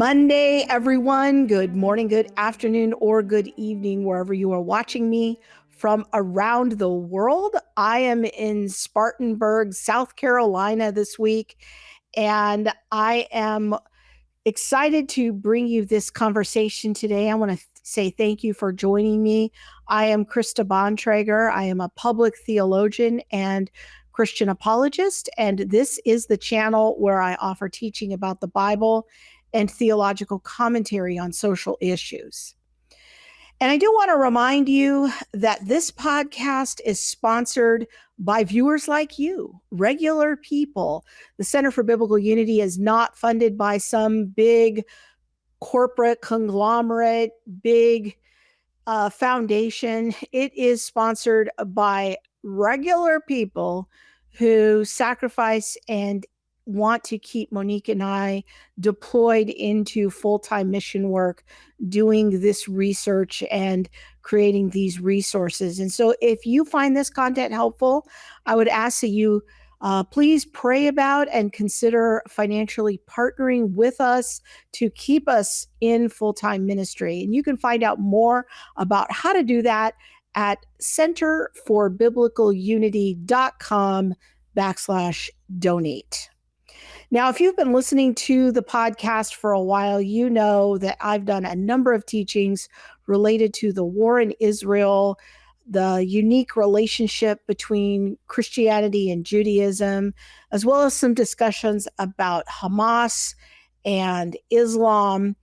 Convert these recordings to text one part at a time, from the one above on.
Monday, everyone. Good morning, good afternoon, or good evening, wherever you are watching me from around the world. I am in Spartanburg, South Carolina this week, and I am excited to bring you this conversation today. I want to say thank you for joining me. I am Krista Bontrager. I am a public theologian and Christian apologist, and this is the channel where I offer teaching about the Bible and theological commentary on social issues. And I do want to remind you that this podcast is sponsored by viewers like you, regular people. The Center for Biblical Unity is not funded by some big corporate conglomerate, big foundation. It is sponsored by regular people who sacrifice and want to keep Monique and I deployed into full-time mission work, doing this research and creating these resources. And so if you find this content helpful, I would ask that you please pray about and consider financially partnering with us to keep us in full-time ministry. And you can find out more about how to do that at centerforbiblicalunity.com/donate. Now, if you've been listening to the podcast for a while, you know that I've done a number of teachings related to the war in Israel, the unique relationship between Christianity and Judaism, as well as some discussions about Hamas and Islam.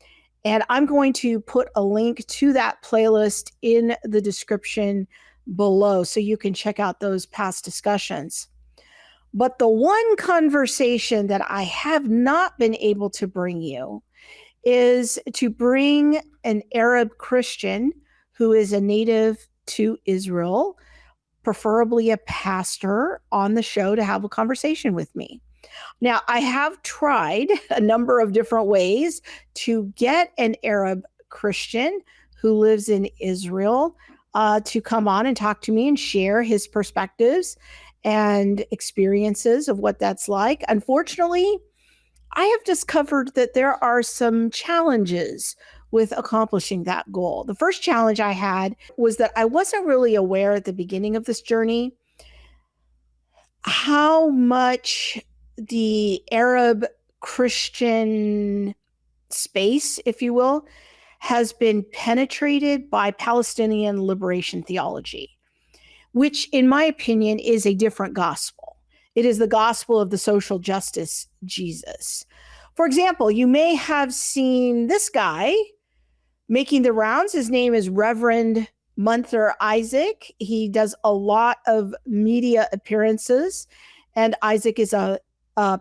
And I'm going to put a link to that playlist in the description below so you can check out those past discussions. But the one conversation that I have not been able to bring you is to bring an Arab Christian who is a native to Israel, preferably a pastor, on the show to have a conversation with me. Now, I have tried a number of different ways to get an Arab Christian who lives in Israel to come on and talk to me and share his perspectives and experiences of what that's like. Unfortunately, I have discovered that there are some challenges with accomplishing that goal. The first challenge I had was that I wasn't really aware at the beginning of this journey how much the Arab Christian space, if you will, has been penetrated by Palestinian liberation theology, which in my opinion is a different gospel. It is the gospel of the social justice Jesus. For example, you may have seen this guy making the rounds. His name is Reverend Munther Isaac. He does a lot of media appearances, and Isaac is a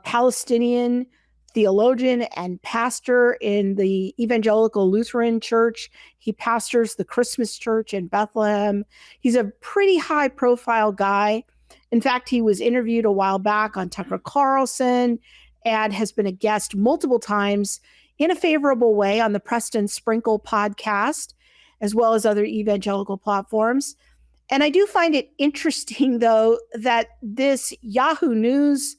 Palestinian theologian and pastor in the Evangelical Lutheran Church. He pastors the Christmas Church in Bethlehem. He's a pretty high-profile guy. In fact, he was interviewed a while back on Tucker Carlson and has been a guest multiple times in a favorable way on the Preston Sprinkle podcast, as well as other evangelical platforms. And I do find it interesting, though, that this Yahoo News,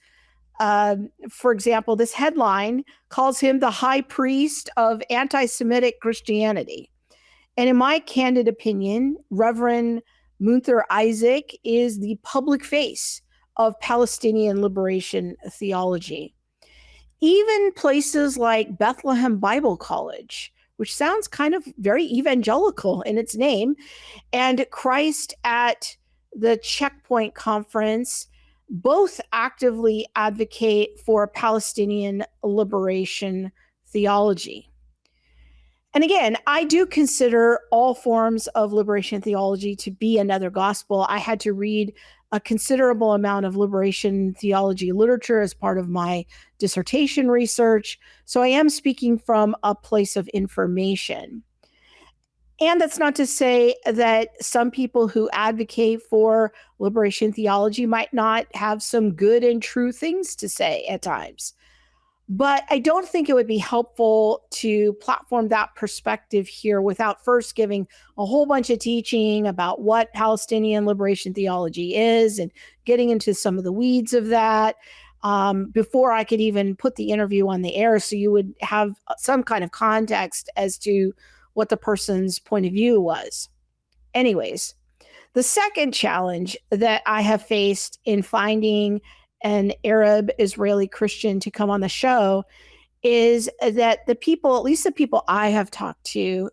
for example, this headline calls him the high priest of anti-Semitic Christianity. And in my candid opinion, Reverend Munther Isaac is the public face of Palestinian liberation theology. Even places like Bethlehem Bible College, which sounds kind of very evangelical in its name, and Christ at the Checkpoint Conference, both actively advocate for Palestinian liberation theology. And again, I do consider all forms of liberation theology to be another gospel. I had to read a considerable amount of liberation theology literature as part of my dissertation research. So I am speaking from a place of information. And that's not to say that some people who advocate for liberation theology might not have some good and true things to say at times. But I don't think it would be helpful to platform that perspective here without first giving a whole bunch of teaching about what Palestinian liberation theology is and getting into some of the weeds of that. before I could even put the interview on the air, so you would have some kind of context as to what the person's point of view was. Anyways, the second challenge that I have faced in finding an Arab Israeli Christian to come on the show is that the people, at least the people I have talked to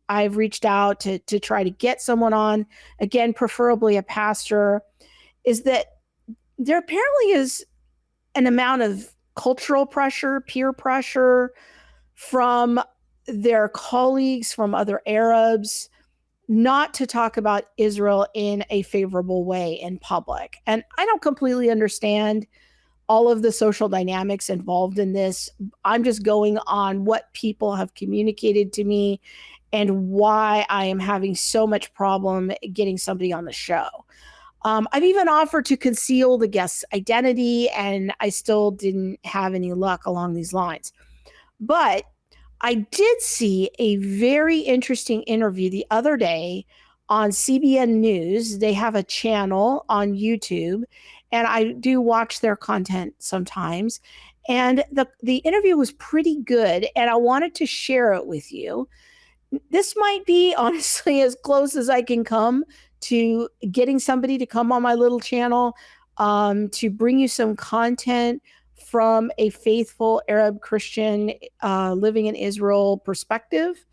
I've reached out to try to get someone on, again, preferably a pastor, is that there apparently is an amount of cultural pressure, peer pressure from their colleagues, from other Arabs, not to talk about Israel in a favorable way in public. And I don't completely understand all of the social dynamics involved in this. I'm just going on what people have communicated to me and why I am having so much problem getting somebody on the show. I've even offered to conceal the guest's identity, and I still didn't have any luck along these lines. But I did see a very interesting interview the other day on CBN News. They have a channel on YouTube, and I do watch their content sometimes. And the interview was pretty good, and I wanted to share it with you. This might be honestly as close as I can come to getting somebody to come on my little channel to bring you some content from a faithful Arab Christian living in Israel perspective.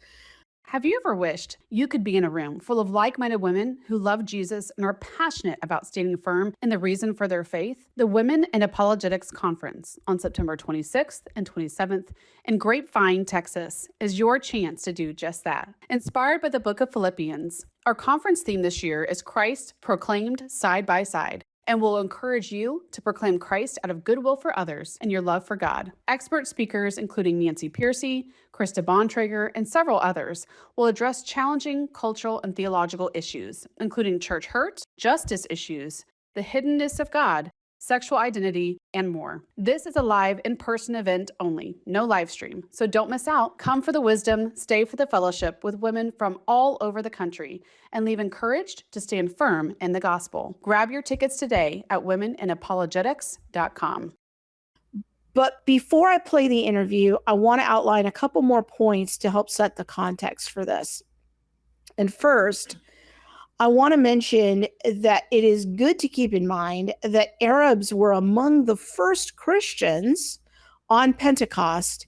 Have you ever wished you could be in a room full of like-minded women who love Jesus and are passionate about standing firm in the reason for their faith? The Women in Apologetics Conference on September 26th and 27th in Grapevine, Texas, is your chance to do just that. Inspired by the book of Philippians, our conference theme this year is Christ proclaimed side by side, and will encourage you to proclaim Christ out of goodwill for others and your love for God. Expert speakers, including Nancy Piercy, Krista Bontrager, and several others, will address challenging cultural and theological issues, including church hurt, justice issues, the hiddenness of God, sexual identity, and more. This is a live in-person event only, no live stream, so don't miss out. Come for the wisdom, stay for the fellowship with women from all over the country, and leave encouraged to stand firm in the gospel. Grab your tickets today at womeninapologetics.com. But before I play the interview, I want to outline a couple more points to help set the context for this. And first, I want to mention that it is good to keep in mind that Arabs were among the first Christians on Pentecost.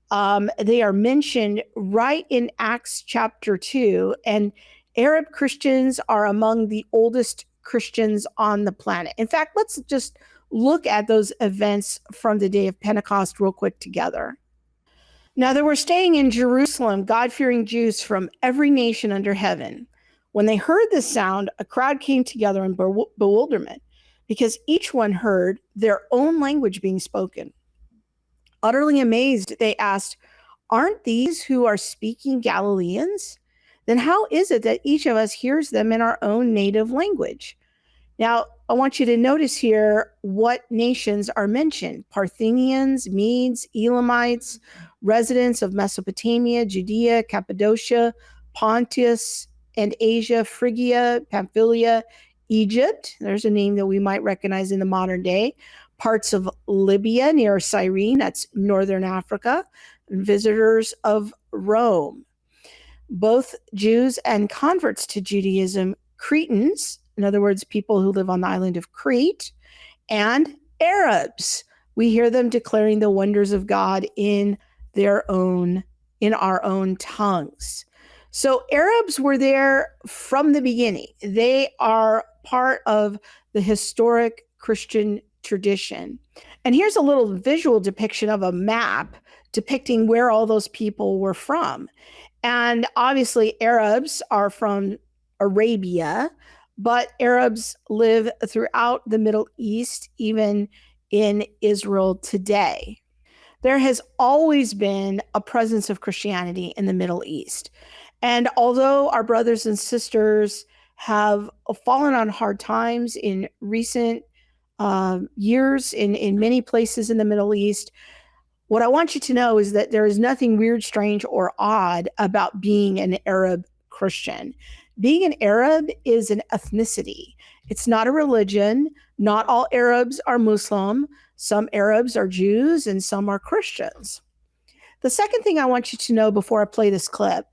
They are mentioned right in Acts chapter 2, and Arab Christians are among the oldest Christians on the planet. In fact, let's just look at those events from the day of Pentecost real quick together. Now, there were staying in Jerusalem God-fearing Jews from every nation under heaven. When they heard this sound, a crowd came together in bewilderment, because each one heard their own language being spoken. Utterly amazed, they asked, "Aren't these who are speaking Galileans? Then how is it that each of us hears them in our own native language?" Now, I want you to notice here what nations are mentioned: Parthians, Medes, Elamites, residents of Mesopotamia, Judea, Cappadocia, Pontus, and Asia, Phrygia, Pamphylia, Egypt. There's a name that we might recognize in the modern day. Parts of Libya near Cyrene, that's northern Africa, and visitors of Rome. Both Jews and converts to Judaism, Cretans, in other words, people who live on the island of Crete, and Arabs. We hear them declaring the wonders of God in our own tongues. So Arabs were there from the beginning. They are part of the historic Christian tradition. And here's a little visual depiction of a map depicting where all those people were from. And obviously Arabs are from Arabia, but Arabs live throughout the Middle East, even in Israel today. There has always been a presence of Christianity in the Middle East. And although our brothers and sisters have fallen on hard times in recent years in many places in the Middle East, what I want you to know is that there is nothing weird, strange, or odd about being an Arab Christian. Being an Arab is an ethnicity. It's not a religion. Not all Arabs are Muslim. Some Arabs are Jews and some are Christians. The second thing I want you to know before I play this clip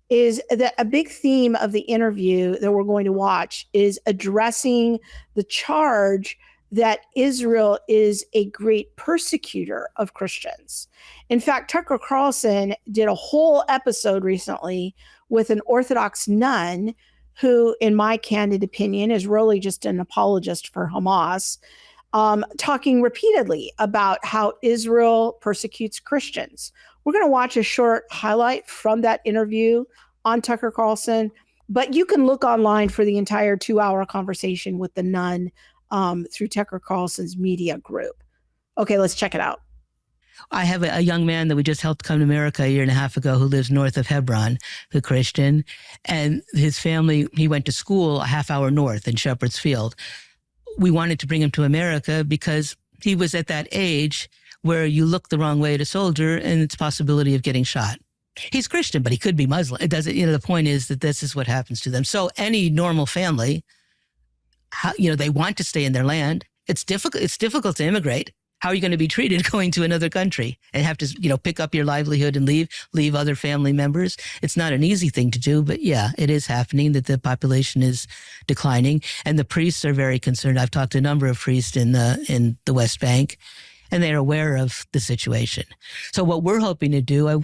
is that a big theme of the interview that we're going to watch is addressing the charge that Israel is a great persecutor of Christians. In fact, Tucker Carlson did a whole episode recently with an Orthodox nun who, in my candid opinion, is really just an apologist for Hamas, talking repeatedly about how Israel persecutes Christians. We're going to watch a short highlight from that interview on Tucker Carlson, but you can look online for the entire 2-hour conversation with the nun through Tucker Carlson's media group. Okay, let's check it out. I have a young man that we just helped come to America a year and a half ago who lives north of Hebron, who's Christian, and his family, he went to school a half hour north in Shepherd's Field. We wanted to bring him to America because he was at that age where you look the wrong way at a soldier and it's possibility of getting shot. He's Christian, but he could be Muslim. It doesn't, the point is that this is what happens to them. So any normal family, they want to stay in their land. It's difficult to immigrate. How are you going to be treated going to another country and have to, pick up your livelihood and leave other family members? It's not an easy thing to do, but yeah, it is happening that the population is declining and the priests are very concerned. I've talked to a number of priests in the West Bank, and they're aware of the situation. So what we're hoping to do,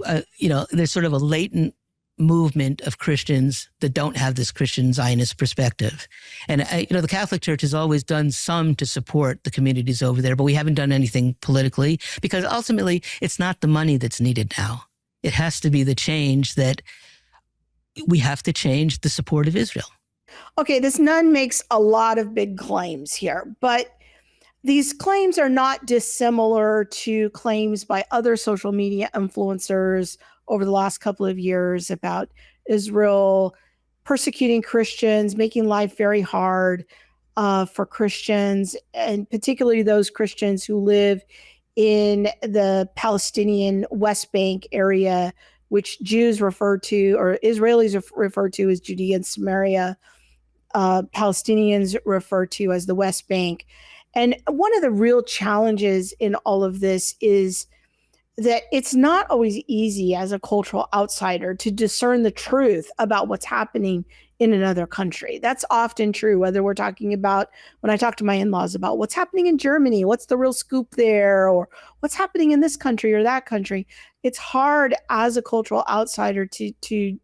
there's sort of a latent movement of Christians that don't have this Christian Zionist perspective. And, the Catholic Church has always done some to support the communities over there, but we haven't done anything politically because ultimately it's not the money that's needed now. It has to be the change that we have to change the support of Israel. Okay, this nun makes a lot of big claims here, but these claims are not dissimilar to claims by other social media influencers over the last couple of years about Israel persecuting Christians, making life very hard for Christians, and particularly those Christians who live in the Palestinian West Bank area, which Jews refer to, or Israelis refer to as Judea and Samaria, Palestinians refer to as the West Bank. And one of the real challenges in all of this is that it's not always easy as a cultural outsider to discern the truth about what's happening in another country. That's often true, whether we're talking about, when I talk to my in-laws about what's happening in Germany, what's the real scoop there, or what's happening in this country or that country. It's hard as a cultural outsider to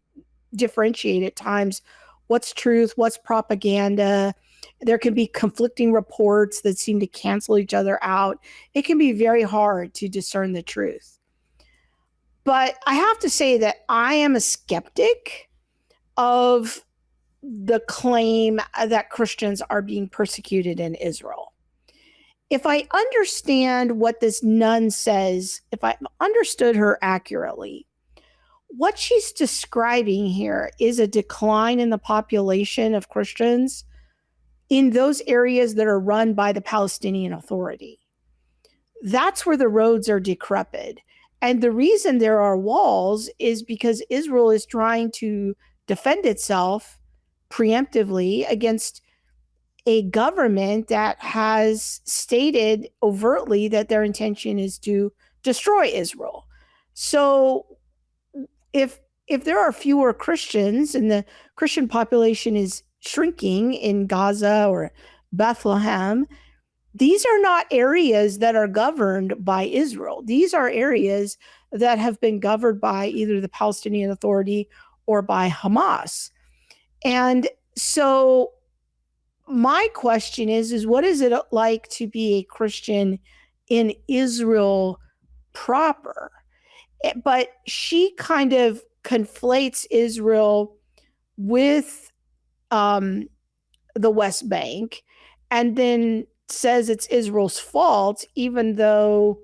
differentiate at times what's truth, what's propaganda. There can be conflicting reports that seem to cancel each other out. It can be very hard to discern the truth. But I have to say that I am a skeptic of the claim that Christians are being persecuted in Israel. If I understand what this nun says, if I understood her accurately, what she's describing here is a decline in the population of Christians in those areas that are run by the Palestinian Authority. That's where the roads are decrepit. And the reason there are walls is because Israel is trying to defend itself preemptively against a government that has stated overtly that their intention is to destroy Israel. So if there are fewer Christians and the Christian population is shrinking in Gaza or Bethlehem, these are not areas that are governed by Israel. These are areas that have been governed by either the Palestinian Authority or by Hamas. And so my question is what is it like to be a Christian in Israel proper? But she kind of conflates Israel with the West Bank and then says it's Israel's fault, even though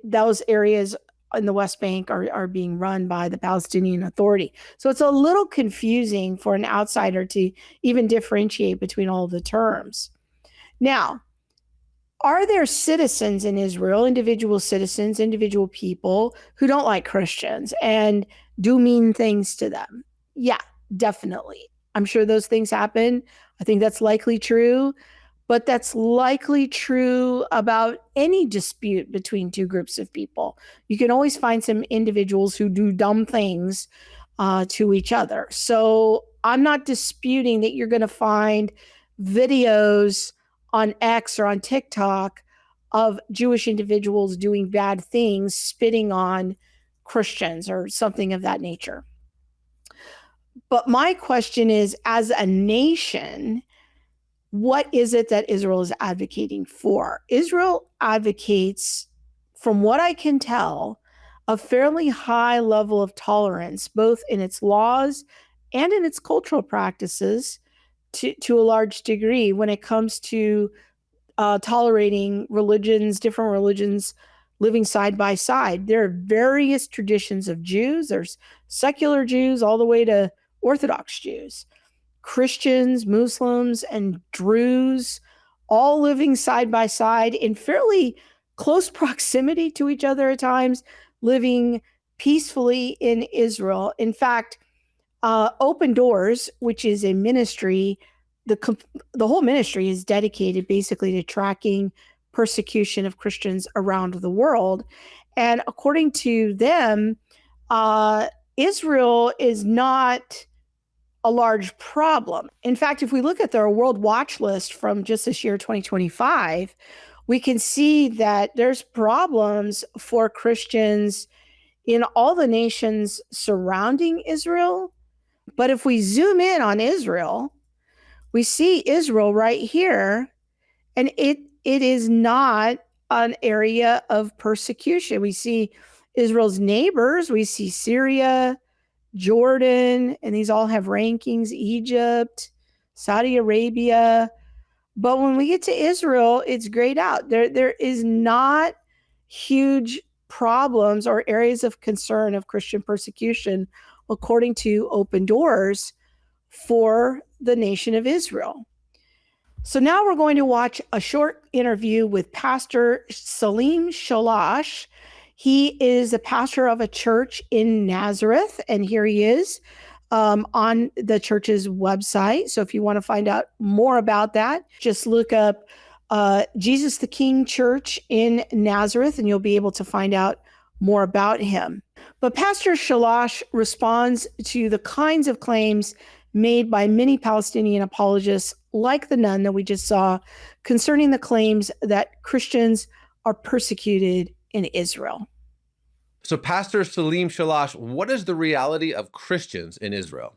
those areas in the West Bank are being run by the Palestinian Authority. So it's a little confusing for an outsider to even differentiate between all of the terms. Now, are there citizens in Israel, individual citizens, individual people who don't like Christians and do mean things to them? Yeah, definitely. I'm sure those things happen. I think that's likely true. but that's likely true about any dispute between two groups of people. You can always find some individuals who do dumb things to each other. So I'm not disputing that you're going to find videos on X or on TikTok of Jewish individuals doing bad things, spitting on Christians or something of that nature. But my question is, as a nation, what is it that Israel is advocating for? Israel advocates, from what I can tell, a fairly high level of tolerance, both in its laws and in its cultural practices to a large degree when it comes to tolerating different religions living side by side. There are various traditions of Jews. There's secular Jews all the way to Orthodox Jews, Christians, Muslims, and Druze, all living side by side in fairly close proximity to each other at times, living peacefully in Israel. In fact, Open Doors, which is a ministry, the whole ministry is dedicated basically to tracking persecution of Christians around the world. And according to them, Israel is not a large problem. In fact, if we look at their World Watch List from just this year, 2025, we can see that there's problems for Christians in all the nations surrounding Israel. But if we zoom in on Israel, we see Israel right here, and it is not an area of persecution. We see Israel's neighbors, we see Syria, Jordan, and these all have rankings, Egypt, Saudi Arabia. But when we get to Israel, it's grayed out. There is not huge problems or areas of concern of Christian persecution, according to Open Doors, for the nation of Israel. So now we're going to watch a short interview with Pastor Shalash. He is a pastor of a church in Nazareth, and here he is on the church's website. So if you want to find out more about that, just look up Jesus the King Church in Nazareth, and you'll be able to find out more about him. But Pastor Shalash responds to the kinds of claims made by many Palestinian apologists, like the nun that we just saw, concerning the claims that Christians are persecuted in Israel. So, Pastor Shalash, what is the reality of Christians in Israel?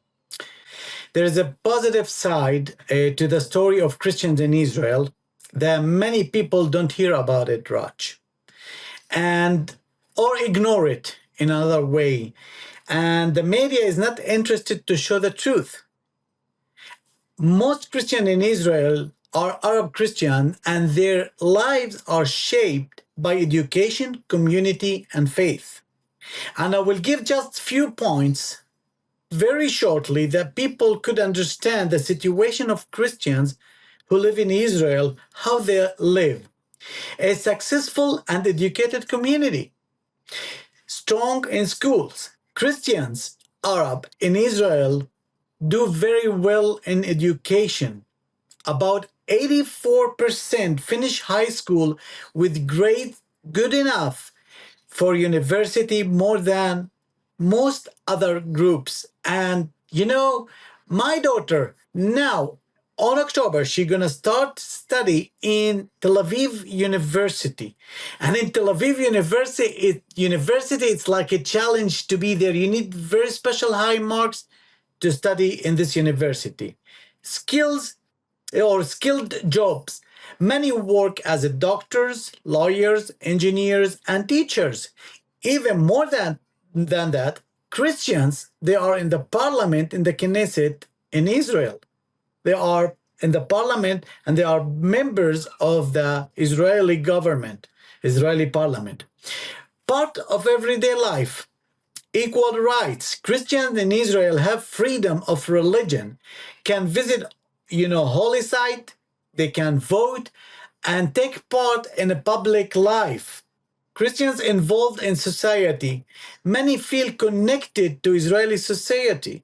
There is a positive side to the story of Christians in Israel that many people don't hear about it, Raj, or ignore it in another way. And the media is not interested to show the truth. Most Christians in Israel are Arab Christian, and their lives are shaped by education, community, and faith. And I will give just few points very shortly that people could understand the situation of Christians who live in Israel, how they live. A successful and educated community, strong in schools. Christians, Arab in Israel, do very well in education. About 84% finish high school with grades good enough for university, more than most other groups. And my daughter now on October, she's gonna start study in Tel Aviv University. And in Tel Aviv University, it's like a challenge to be there. You need very special high marks to study in this university. Skilled jobs. Many work as doctors, lawyers, engineers, and teachers. Even more than that, Christians, they are in the parliament, in the Knesset in Israel. They are in the parliament, and they are members of the Israeli government, Israeli parliament. Part of everyday life. Equal rights. Christians in Israel have freedom of religion, can visit, holy site, they can vote, and take part in a public life. Christians involved in society. Many feel connected to Israeli society.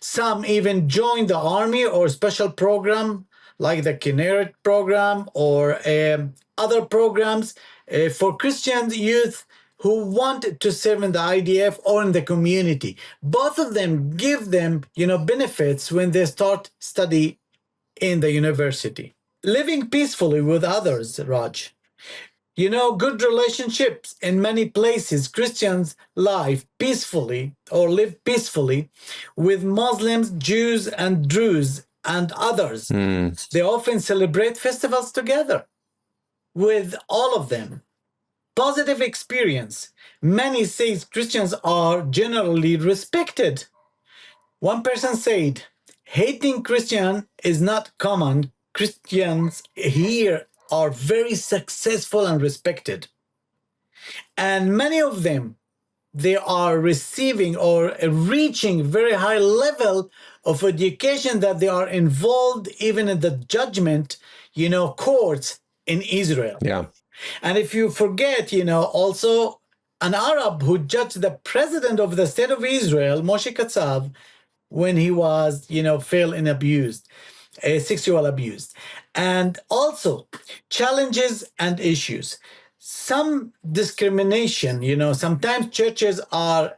Some even join the army or special program like the Kinneret program or other programs for Christian youth who want to serve in the IDF or in the community. Both of them give them, benefits when they start study in the university. Living peacefully with others, Raj. Good relationships in many places. Christians live peacefully or live peacefully with Muslims, Jews, and Druze and others. They often celebrate festivals together with all of them. Positive experience. Many say Christians are generally respected. One person said, hating Christian is not common. Christians here are very successful and respected. And many of them, they are receiving or reaching very high level of education that they are involved even in the judgment, courts in Israel. Yeah. And if you forget, also an Arab who judged the president of the state of Israel, Moshe Katsav, when he was, fell in sexual abuse. And also challenges and issues. Some discrimination, sometimes churches are,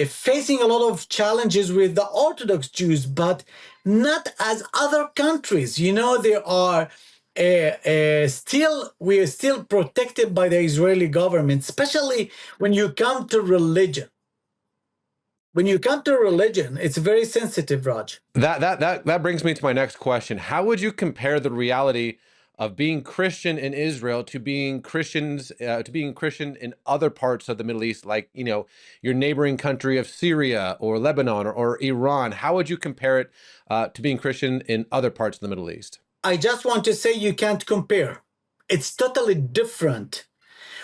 facing a lot of challenges with the Orthodox Jews, but not as other countries. They are we are still protected by the Israeli government, especially when you come to religion. When you come to religion, it's very sensitive, Raj. That brings me to my next question. How would you compare the reality of being Christian in Israel to being Christian in other parts of the Middle East, like your neighboring country of Syria or Lebanon or Iran? How would you compare it to being Christian in other parts of the Middle East? I just want to say you can't compare. It's totally different.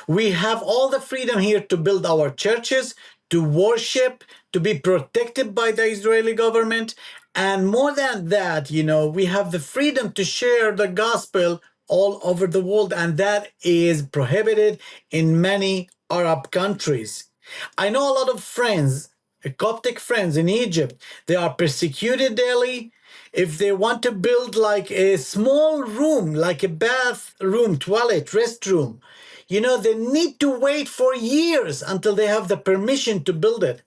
We have all the freedom here to build our churches, to worship, to be protected by the Israeli government. And more than that, we have the freedom to share the gospel all over the world. And that is prohibited in many Arab countries. I know a lot of friends, Coptic friends in Egypt, they are persecuted daily. If they want to build like a small room, like a bathroom, toilet, restroom, they need to wait for years until they have the permission to build it.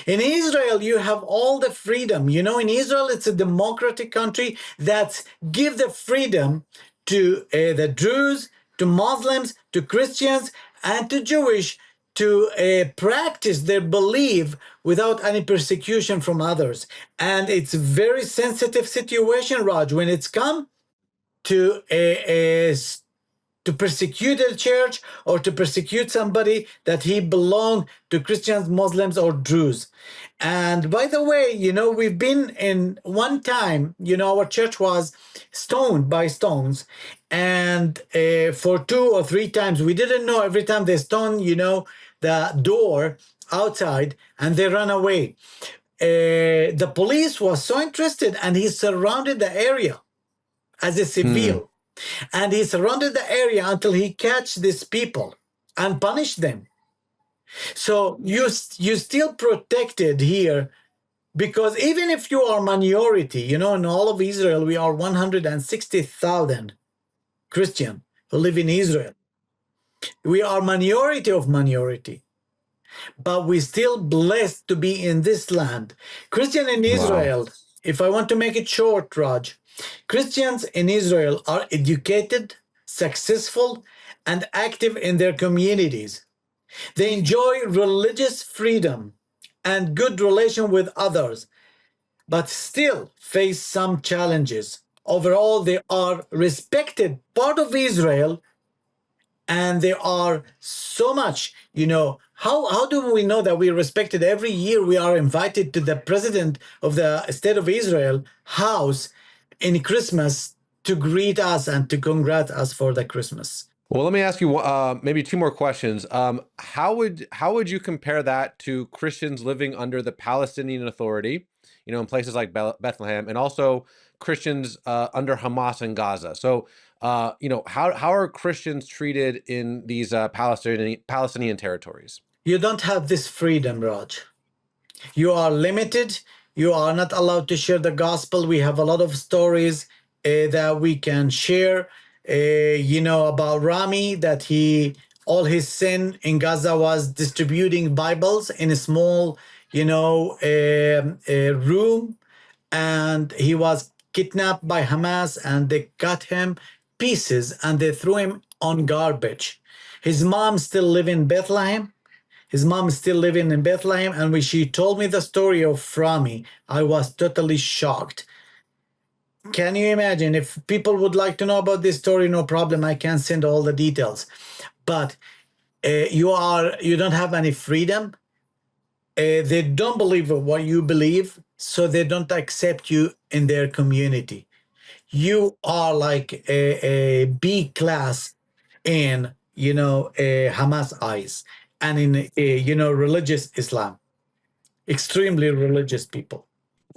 In Israel, you have all the freedom. In Israel, it's a democratic country that give the freedom to the Druze, to Muslims, to Christians, and to Jewish to practice their belief without any persecution from others. And it's a very sensitive situation, Raj, when it's come to persecute a church or to persecute somebody that he belonged to Christians, Muslims, or Druze. And by the way, we've been in one time, our church was stoned by stones. And for 2 or 3 times, we didn't know every time they stoned, the door outside and they ran away. The police was so interested and he surrounded the area as a civil. And he surrounded the area until he catch these people and punish them. So you still protected here, because even if you are minority, in all of Israel, we are 160,000 Christian who live in Israel. We are minority of minority, but we still blessed to be in this land. Christian in Israel, if I want to make it short, Raj, Christians in Israel are educated, successful, and active in their communities. They enjoy religious freedom and good relation with others, but still face some challenges. Overall, they are respected part of Israel, and they are so much, how do we know that we are respected? Every year we are invited to the president of the state of Israel house in Christmas to greet us and to congratulate us for the Christmas. Well, let me ask you maybe 2 more questions. How would you compare that to Christians living under the Palestinian Authority, in places like Bethlehem, and also Christians under Hamas in Gaza? So, how are Christians treated in these Palestinian territories? You don't have this freedom, Raj. You are limited. You are not allowed to share the gospel. We have a lot of stories that we can share. About Rami, that all his sin in Gaza was distributing Bibles in a small, room, and he was kidnapped by Hamas, and they cut him pieces and they threw him on garbage. His mom still live in Bethlehem. His mom is still living in Bethlehem, and when she told me the story of Rami, I was totally shocked. Can you imagine? If people would like to know about this story, no problem, I can send all the details. But you don't have any freedom. They don't believe what you believe, so they don't accept you in their community. You are like a B class in Hamas eyes, and in religious Islam, extremely religious people.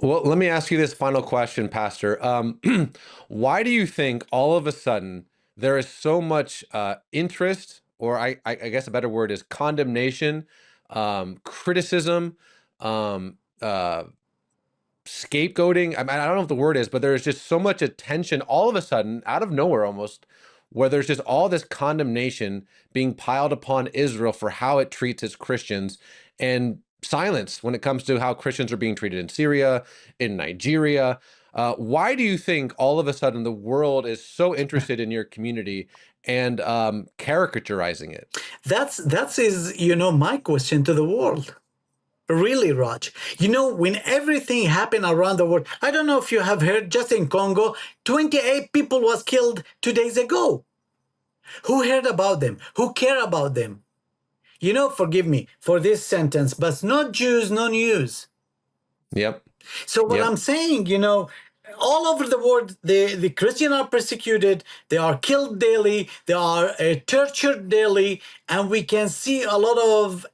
Well, let me ask you this final question, Pastor. Why do you think all of a sudden there is so much interest, or I guess a better word is condemnation, criticism, scapegoating? I don't know what the word is, but there's just so much attention all of a sudden, out of nowhere almost, where there's just all this condemnation being piled upon Israel for how it treats its Christians, and silence when it comes to how Christians are being treated in Syria, in Nigeria. Why do you think all of a sudden the world is so interested in your community and caricaturizing it? That's my question to the world. Really, Raj. When everything happened around the world, I don't know if you have heard, just in Congo, 28 people was killed 2 days ago. Who heard about them? Who care about them? Forgive me for this sentence, but no Jews, no news. Yep. So what I'm saying, all over the world, the Christians are persecuted, they are killed daily, they are tortured daily, and we can see a lot of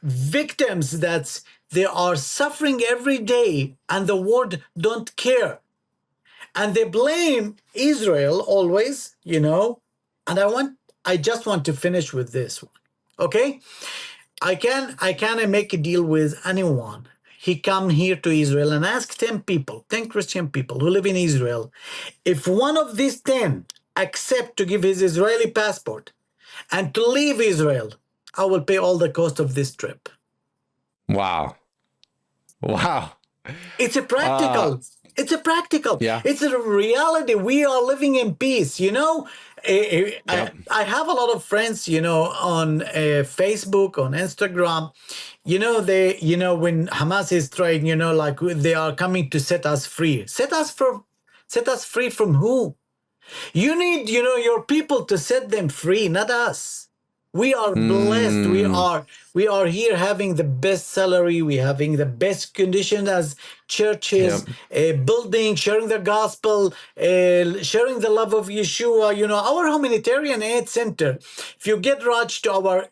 victims that they are suffering every day, and the world don't care. And they blame Israel always, and I just want to finish with this one. Okay? I can make a deal with anyone. He come here to Israel and ask 10 Christian people who live in Israel, if one of these 10 accept to give his Israeli passport and to leave Israel, I will pay all the cost of this trip. Wow. It's a practical. Yeah. It's a reality. We are living in peace. I have a lot of friends, on Facebook, on Instagram. When Hamas is trying, like they are coming to set us free. Set us free from who? You need, your people to set them free, not us. We are blessed. We are here having the best salary. We're having the best conditions as churches, building, sharing the gospel, sharing the love of Yeshua. Our humanitarian aid center. If you get Raj to our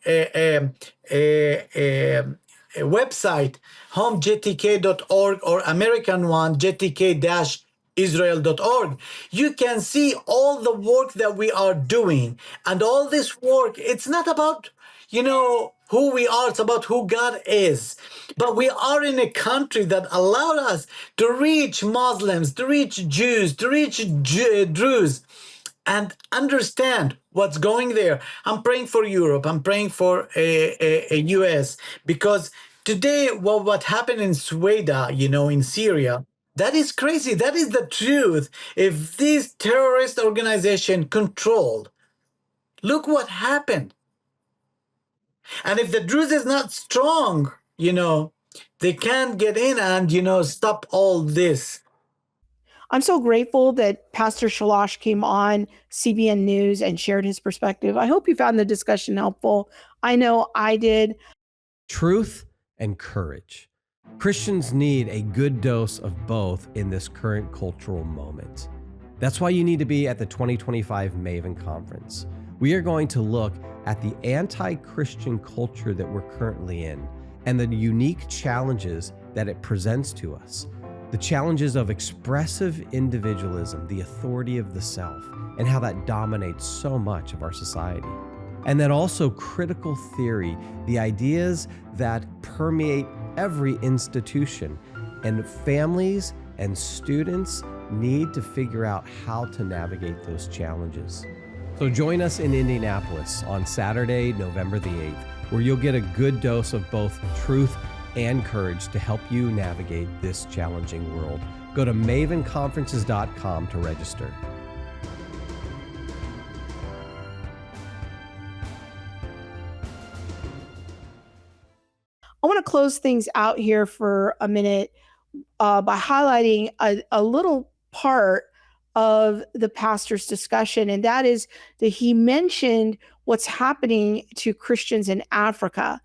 website, homejtk.org, or American one, jtk-israel.org, you can see all the work that we are doing. And all this work, it's not about, who we are, it's about who God is. But we are in a country that allowed us to reach Muslims, to reach Jews, to reach Druze, and understand what's going there. I'm praying for Europe. I'm praying for a US, because today, what happened in Sweden, in Syria, that is crazy. That is the truth. If this terrorist organization controlled, look what happened. And if the Druze is not strong, they can't get in and, stop all this. I'm so grateful that Pastor Shalash came on CBN News and shared his perspective. I hope you found the discussion helpful. I know I did. Truth and courage. Christians need a good dose of both in this current cultural moment. That's why you need to be at the 2025 Maven Conference. We are going to look at the anti-Christian culture that we're currently in and the unique challenges that it presents to us. The challenges of expressive individualism, the authority of the self, and how that dominates so much of our society. And then also critical theory, the ideas that permeate every institution. And families and students need to figure out how to navigate those challenges. So join us in Indianapolis on Saturday, November the 8th, where you'll get a good dose of both truth and courage to help you navigate this challenging world. Go to mavenconferences.com to register. I want to close things out here for a minute by highlighting a little part of the pastor's discussion, and that is that he mentioned what's happening to Christians in Africa.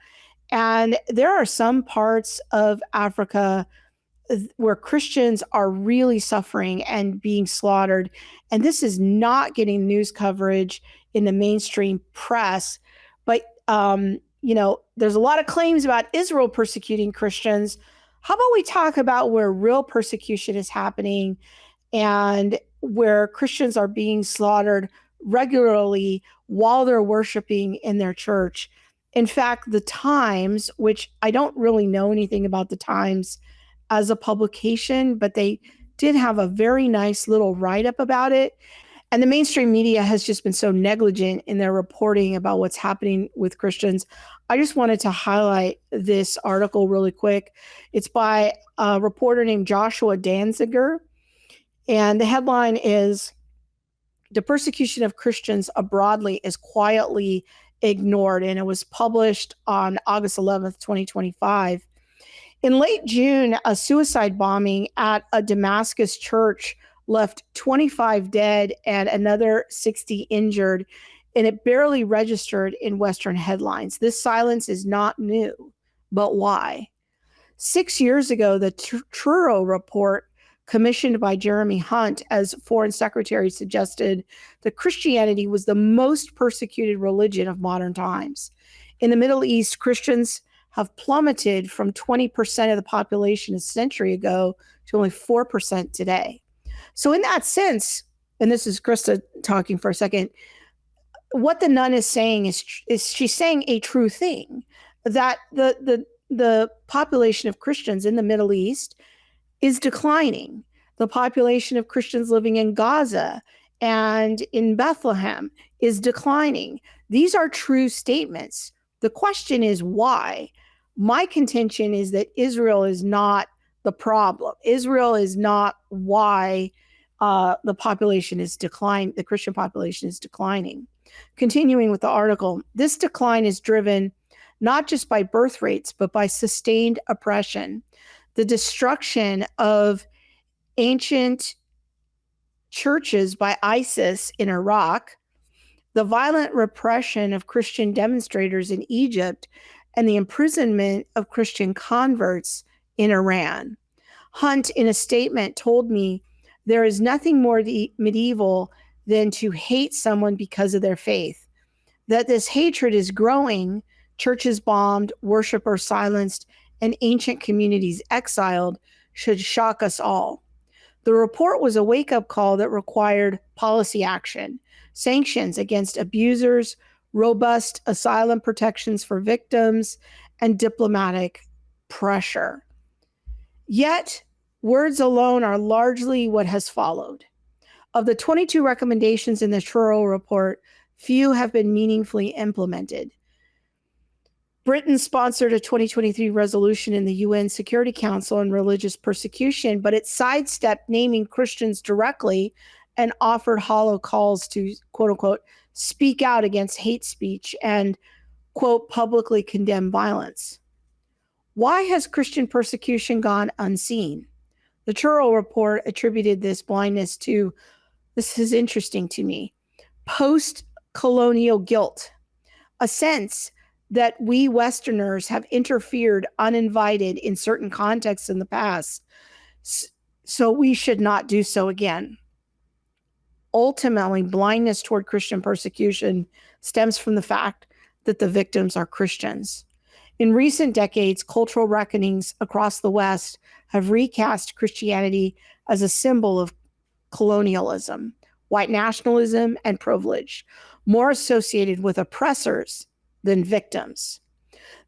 And there are some parts of Africa where Christians are really suffering and being slaughtered. And this is not getting news coverage in the mainstream press. But, there's a lot of claims about Israel persecuting Christians. How about we talk about where real persecution is happening and where Christians are being slaughtered regularly while they're worshiping in their church? In fact, the Times, which I don't really know anything about the Times as a publication, but they did have a very nice little write-up about it. And the mainstream media has just been so negligent in their reporting about what's happening with Christians. I just wanted to highlight this article really quick. It's by a reporter named Joshua Danziger. And the headline is, "The Persecution of Christians Abroadly is Quietly Ignored." And it was published on August 11th, 2025. In late June, a suicide bombing at a Damascus church left 25 dead and another 60 injured, and it barely registered in Western headlines. This silence is not new, but why? 6 years ago, the Truro report, commissioned by Jeremy Hunt as Foreign Secretary, suggested that Christianity was the most persecuted religion of modern times. In the Middle East, Christians have plummeted from 20% of the population a century ago to only 4% today. So in that sense, and this is Krista talking for a second, what the nun is saying is she's saying a true thing, that the population of Christians in the Middle East is declining. The population of Christians living in Gaza and in Bethlehem is declining. These are true statements. The question is why? My contention is that Israel is not the problem. Israel is not why the population is declining. The Christian population is declining. Continuing with the article, this decline is driven not just by birth rates, but by sustained oppression. The destruction of ancient churches by ISIS in Iraq, the violent repression of Christian demonstrators in Egypt, and the imprisonment of Christian converts in Iran. Hunt, in a statement, told me, "There is nothing more medieval than to hate someone because of their faith. That this hatred is growing, churches bombed, worshipers silenced, and ancient communities exiled, should shock us all." The report was a wake-up call that required policy action, sanctions against abusers, robust asylum protections for victims, and diplomatic pressure. Yet, words alone are largely what has followed. Of the 22 recommendations in the Truro report, few have been meaningfully implemented. Britain sponsored a 2023 resolution in the UN Security Council on religious persecution, but it sidestepped naming Christians directly and offered hollow calls to, quote unquote, speak out against hate speech and, quote, publicly condemn violence. Why has Christian persecution gone unseen? The Truro report attributed this blindness to, this is interesting to me, post-colonial guilt, a sense that we Westerners have interfered uninvited in certain contexts in the past, so we should not do so again. Ultimately, blindness toward Christian persecution stems from the fact that the victims are Christians. In recent decades, cultural reckonings across the West have recast Christianity as a symbol of colonialism, white nationalism, and privilege, more associated with oppressors than victims.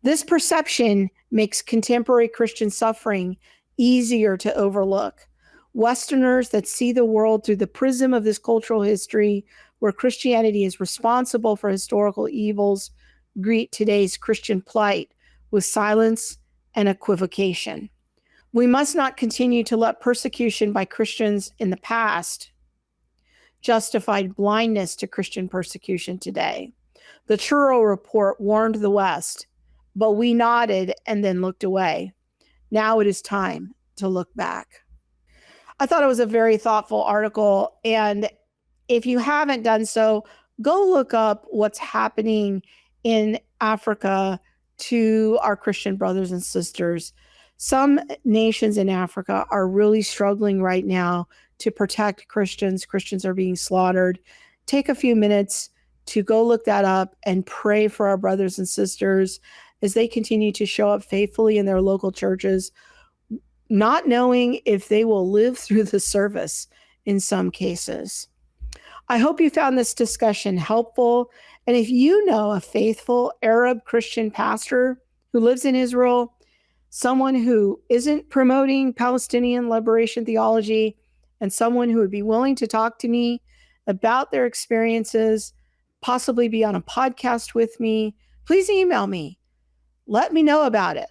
This perception makes contemporary Christian suffering easier to overlook. Westerners that see the world through the prism of this cultural history, where Christianity is responsible for historical evils, greet today's Christian plight with silence and equivocation. We must not continue to let persecution by Christians in the past justify blindness to Christian persecution today. The Truro Report warned the West, but we nodded and then looked away. Now it is time to look back. I thought it was a very thoughtful article, and if you haven't done so, go look up what's happening in Africa to our Christian brothers and sisters. Some nations in Africa are really struggling right now to protect Christians. Christians are being slaughtered. Take a few minutes to go look that up and pray for our brothers and sisters as they continue to show up faithfully in their local churches, not knowing if they will live through the service in some cases. I hope you found this discussion helpful. And if you know a faithful Arab Christian pastor who lives in Israel, someone who isn't promoting Palestinian liberation theology, and someone who would be willing to talk to me about their experiences, possibly be on a podcast with me, please email me. Let me know about it.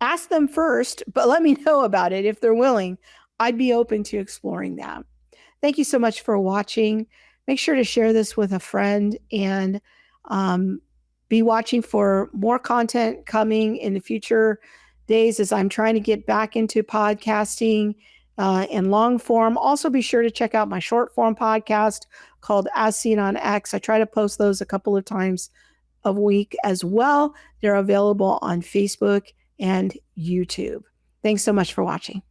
Ask them first, but let me know about it if they're willing. I'd be open to exploring that. Thank you so much for watching. Make sure to share this with a friend, and be watching for more content coming in the future days as I'm trying to get back into podcasting in long form. Also, be sure to check out my short form podcast called As Seen on X. I try to post those a couple of times a week as well. They're available on Facebook and YouTube. Thanks so much for watching.